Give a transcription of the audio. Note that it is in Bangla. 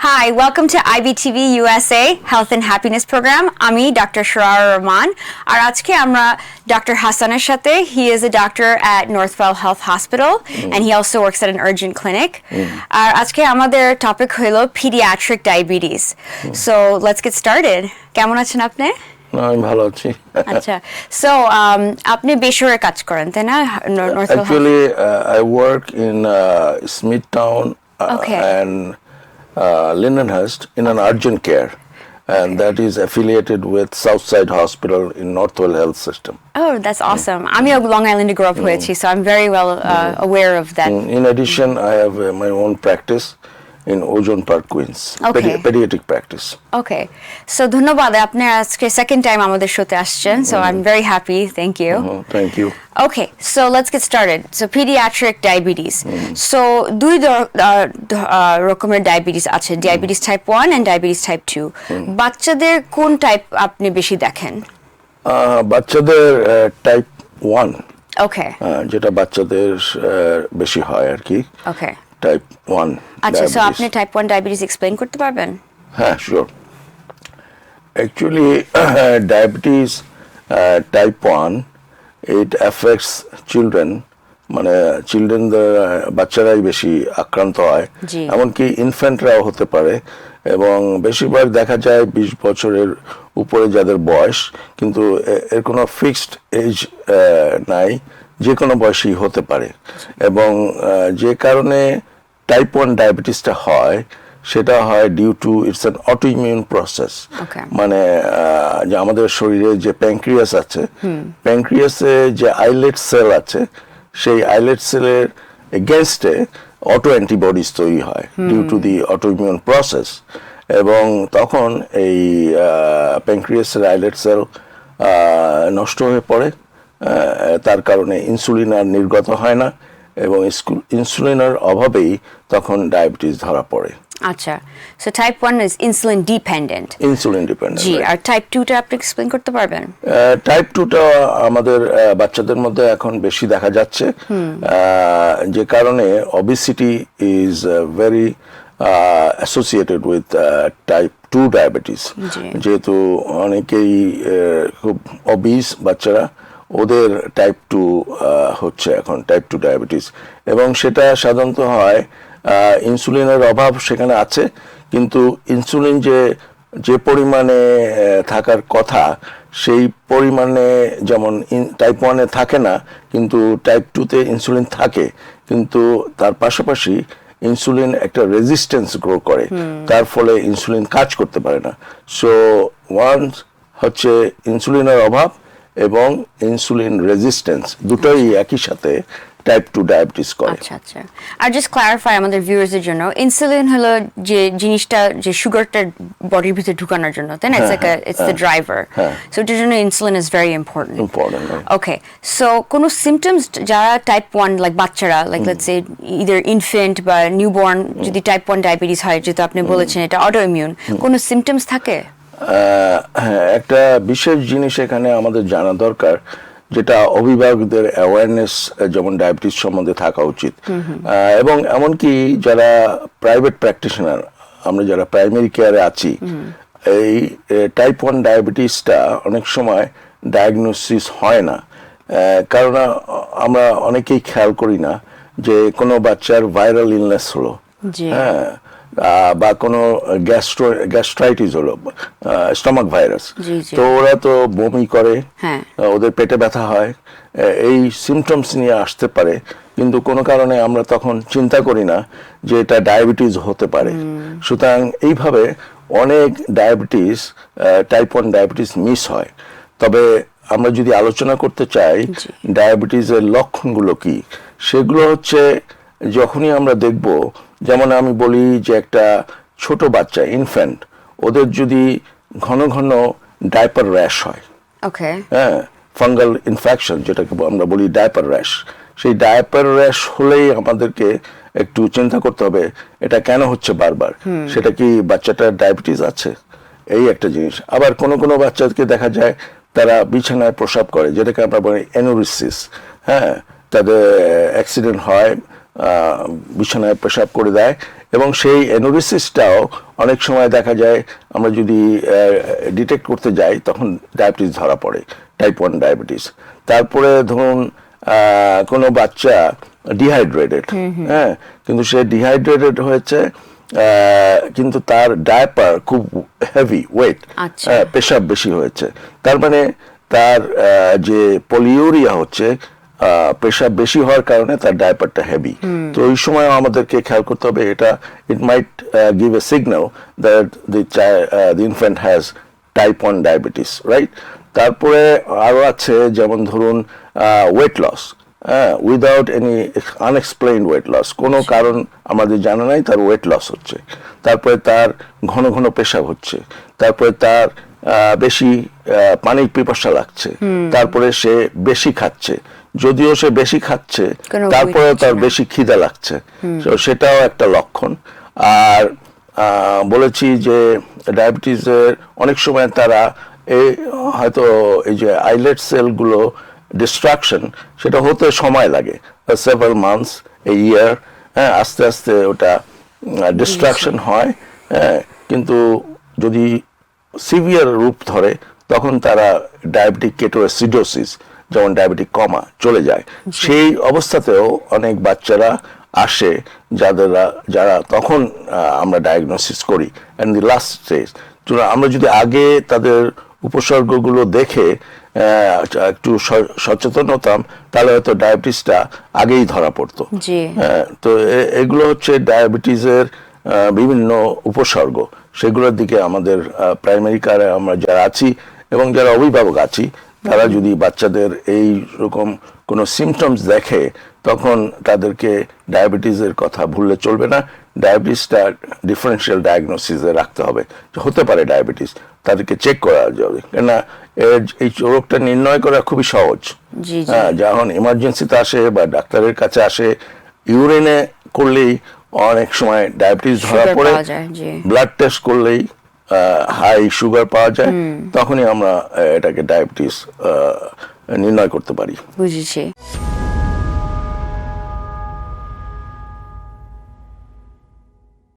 Hi, welcome to IBTV USA Health and Happiness Program. আমি Dr. Sharara Rahman. আর আজকে আমরা Dr. Hassaner সাথে. He is a doctor at Northwell Health Hospital and he also works at an urgent clinic. আর আজকে আমাদের topic হলো pediatric diabetes. So, let's get started. কেমন আছেন আপনি? আমি ভালো আছি। আচ্ছা। So, আপনি বেসরকারি কাজ করেন, তাই না? Actually, I work in Smithtown and Lindenhurst in an urgent care, and that is affiliated with Southside Hospital in Northwell Health System. Oh, that's awesome. I'm a Long Island grew up হয়েছি, so I'm very well aware of that. In addition, I have my own practice in Ozone Park, Queens. Pediatric practice. Okay. So ধন্যবাদ আপনি আজকে second time আমাদের শোতে আসছেন, so I'm very happy. Thank you. Thank you. Okay, so let's get started. So pediatric diabetes. So দুই রকমের ডায়াবেটিস আছে, diabetes type 1 and diabetes type 2. বাচ্চাদের কোন টাইপ আপনি বেশি দেখেন? বাচ্চাদের টাইপ 1. Okay. যেটা বাচ্চাদের বেশি হয় আর কি। Okay. টাইপ 1 আচ্ছা, সো আপনি টাইপ 1 ডায়াবেটিস এক্সপ্লেইন করতে পারবেন? হ্যাঁ, sure. Actually diabetes type 1 it affects children, মানে বাচ্চারাই বেশি আক্রান্ত হয়, এমনকি ইনফ্যান্টরাও হতে পারে, এবং বেশিরভাগ দেখা যায় 20 বছরের উপরে যাদের বয়স, কিন্তু এর কোনো ফিক্সড এজ নাই, যে কোনো বয়সেই হতে পারে। এবং যে কারণে টাইপ 1 ডায়াবেটিসটা হয় সেটা হয় due to it's an autoimmune process. মানে যে আমাদের শরীরে যে প্যানক্রিয়াস আছে, প্যানক্রিয়াসে যে আইলেট সেল আছে, সেই আইলেট সেলের এগেনস্টে অটো অ্যান্টিবডিজ তৈরি হয় due to the autoimmune process, এবং তখন এই প্যানক্রিয়াসের আইলেট সেল নষ্ট হয়ে পড়ে। তার কারণে ইনসুলিন আর নির্গত হয় না, এবং ইনসুলিনের অভাবেই তখন ডায়াবেটিস ধরা পড়ে। আচ্ছা, so type 1 is insulin dependent. Insulin dependent. জি, আর টাইপ 2 টা আপনি এক্সপ্লেইন করতে পারবেন? টাইপ 2 টা আমাদের বাচ্চাদের মধ্যে এখন বেশি দেখা যাচ্ছে, যে কারণে obesity is very associated with type 2 diabetes. যেহেতু অনেকেই খুব অবিস বাচ্চারা, ওদের টাইপ 2 হচ্ছে এখন টাইপ 2 ডায়াবেটিস, এবং সেটা সাধারণত হয় ইনসুলিনের অভাব সেখানে আছে, কিন্তু ইনসুলিন যে পরিমাণে থাকার কথা সেই পরিমাণে যেমন টাইপ 1-এ থাকে না, কিন্তু টাইপ 2-তে ইনসুলিন থাকে, কিন্তু তার পাশাপাশি ইনসুলিন একটা রেজিস্ট্যান্স গ্রো করে, তার ফলে ইনসুলিন কাজ করতে পারে না। সো ওয়ান হচ্ছে ইনসুলিনের অভাব এবং ইনসুলিন রেজিস্ট্যান্স, দুটোই একই সাথে টাইপ 2 ডায়াবেটিস করে। আচ্ছা আচ্ছা, আর জাস্ট ক্লারিফাই আমাদের ভিউয়ার্সদের জন্য, ইনসুলিন হলো যে জিনিসটা যে সুগারটা বডির ভিতরে ঢুকানোর জন্য, তাই না? ইটস দ্য ড্রাইভার, সো এটার জন্য insulin is very important. Okay, so কোনো সিমটমস যারা টাইপ 1 লাইক বাচ্চারা, like let's say either infant বা নিউবর্ন, যদি টাইপ 1 ডায়াবেটিস হয়, যেটা আপনি বলেছেন এটা অটোইমিউন, কোনো সিমটমস থাকে? হ্যাঁ, একটা বিশেষ জিনিস এখানে আমাদের জানা দরকার, যেটা অভিভাবকদের অ্যাওয়ারনেস যেমন ডায়াবেটিস সম্বন্ধে থাকা উচিত, এবং এমনকি যারা প্রাইভেট প্র্যাকটিশনার, আমরা যারা প্রাইমারি কেয়ারে আছি, এই টাইপ 1 ডায়াবেটিসটা অনেক সময় ডায়াগনোসিস হয় না, কারণ আমরা অনেকেই খেয়াল করি না যে কোনো বাচ্চার ভাইরাল ইলনেস হলো, হ্যাঁ, বা কোনো গ্যাস্ট্রাইটিস হলো, স্টমাক ভাইরাস, তো ওরা তো বমি করে, ওদের পেটে ব্যথা হয়, এই সিমটমস নিয়ে আসতে পারে, কিন্তু কোনো কারণে আমরা তখন চিন্তা করি না যে এটা ডায়াবেটিস হতে পারে। সুতরাং এইভাবে অনেক ডায়াবেটিস, টাইপ 1 ডায়াবেটিস মিস হয়। তবে আমরা যদি আলোচনা করতে চাই ডায়াবেটিসের লক্ষণগুলো কি, সেগুলো হচ্ছে যখনই আমরা দেখব, যেমন আমি বলি যে একটা ছোট বাচ্চা ইনফ্যান্ট, ওদের যদি ঘন ঘন ডাইপার র্যাশ হয়, হ্যাঁ, ফাঙ্গাল ইনফেকশন যেটাকে আমরা বলি ডাইপার র্যাশ, সেই ডাইপার র্যাশ হলেই আমাদেরকে একটু চিন্তা করতে হবে এটা কেন হচ্ছে বারবার, সেটা কি বাচ্চাটার ডায়াবেটিস আছে, এই একটা জিনিস। আবার কোনো কোনো বাচ্চাকে দেখা যায় তারা বিছানায় প্রস্রাব করে, যেটাকে আমরা বলি এনোরিসিস, হ্যাঁ, তাদের অ্যাক্সিডেন্ট হয়, বিছানায় পেশাব করে দেয়, এবং সেই এনোরেসিসটাও অনেক সময় দেখা যায় আমরা যদি ডিটেক্ট করতে যাই তখন ডায়াবেটিস ধরা পড়ে, টাইপ 1 ডায়াবেটিস। তারপরে ধরুন কোনো বাচ্চা ডিহাইড্রেটেড, হ্যাঁ, কিন্তু সে ডিহাইড্রেটেড হয়েছে কিন্তু তার ডায়াপার খুব হেভি ওয়েট, পেশাব বেশি হয়েছে, তার মানে তার যে পলিউরিয়া হচ্ছে, পেশাব বেশি হওয়ার কারণে তার ডায়াপারটা হেভি। তো ওই সময় আমাদেরকে খেয়াল করতে হবে, এটা it might give a signal that the infant has type 1 diabetes, right? তারপরে আরো আছে যেমন ধরুন weight loss, without any unexplained weight loss, কোনো কারণ আমাদের জানা নাই, তার ওয়েট লস হচ্ছে। তারপরে তার ঘন ঘন পেশাব হচ্ছে, তারপরে তার বেশি পানির পিপাসা লাগছে, তারপরে সে বেশি খাচ্ছে, যদিও সে বেশি খাচ্ছে তারপরে তার বেশি খিদা লাগছে, সেটাও একটা লক্ষণ। আর বলেছি যে ডায়াবেটিসের অনেক সময় তারা হয়তো এই যে আইলেট সেলগুলো ডিস্ট্রাকশন, সেটা হতে সময় লাগে, সেভারাল মান্থস, এ ইয়ার, হ্যাঁ, আস্তে আস্তে ওটা ডিস্ট্রাকশন হয়, হ্যাঁ, কিন্তু যদি সিভিয়ার রূপ ধরে তখন তারা ডায়াবেটিক কেটোএসিডোসিস, যেমন ডায়াবেটিক কমা চলে যায়। সেই অবস্থাতেও অনেক বাচ্চারা আসে যারা তখন আমরা ডায়াগনোসিস করি এন্ড দি লাস্ট স্টেজ। আমরা যদি আগে তাদের উপসর্গগুলো দেখে একটু সচেতন হতাম তাহলে হয়তো ডায়াবেটিসটা আগেই ধরা পড়তো। তো এগুলো হচ্ছে ডায়াবেটিসের বিভিন্ন উপসর্গ, সেগুলোর দিকে আমাদের প্রাইমারি কেয়ারে আমরা যারা আছি এবং যারা অভিভাবক আছি তারা যদি বাচ্চাদের এই রকম কোনো সিমটমস দেখে তখন তাদেরকে ডায়াবেটিসের কথা ভুললে চলবে না, ডায়াবেটিসটা ডিফারেন্সিয়াল ডায়াগনোসিসে রাখতে হবে, হতে পারে ডায়াবেটিস, তাদেরকে চেক করা যাবে, কেননা এই রোগটা নির্ণয় করা খুবই সহজ। হ্যাঁ, যখন ইমার্জেন্সিতে আসে বা ডাক্তারের কাছে আসে, ইউরিনে করলেই অনেক সময় ডায়াবেটিস ধরা পড়ে, ব্লাড টেস্ট করলেই হাই সুগার পাওয়া যায়, তখনই আমরা এটাকে ডায়াবেটিস নির্ণয় করতে পারি। বুঝেছি।